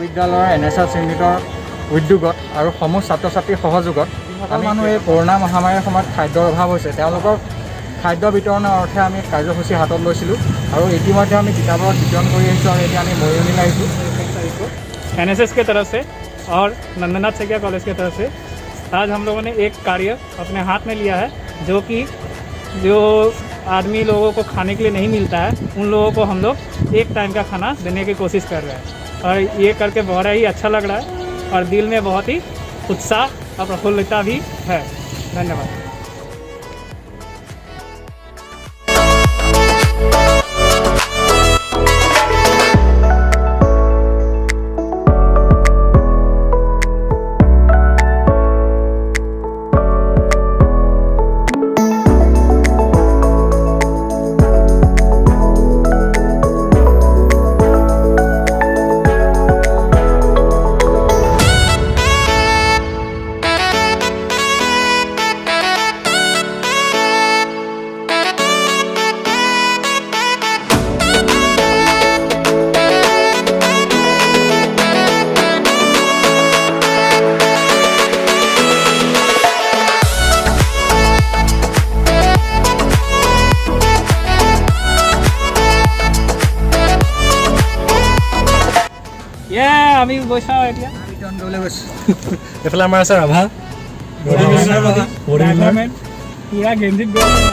মহাবিদ্যালয়ৰ NSS ইউনিটৰ উদ্যোগত আৰু সমূহ ছাত্ৰ ছাত্ৰীৰ সহযোগত আমি এই কৰোনা মহামাৰীৰ সময়ত খাদ্যৰ অভাৱ হৈছে তেওঁলোকক খাদ্য বিতৰণৰ অৰ্থে আমি কাৰ্যসূচী হাতত লৈছিলোঁ আৰু ইতিমধ্যে আমি কিতাপত বিতৰণ কৰি আহিছোঁ আৰু এতিয়া আমি মৰিয়নিলৈ আহিছোঁ NSS की तरफ से और नंदनाथ सेकिया कॉलेज की तरफ से आज हम लोगों ने एक कार्य अपने हाथ में लिया है जो आदमी लोगों को खाने के लिए नहीं मिलता है उन लोगों को हम लोग एक टाइम का खाना देने की कोशिश कर रहे हैं और ये करके बहुत ही अच्छा लग रहा है और दिल में बहुत ही उत्साह और प्रफुल्लता भी है। धन्यवाद। আমি গৈছা এতিয়া বিতৰণ কৰিবলৈ গৈছোঁ এইফালে আমাৰ আছে ৰাভা পুৰা গেঞ্জিত গৈ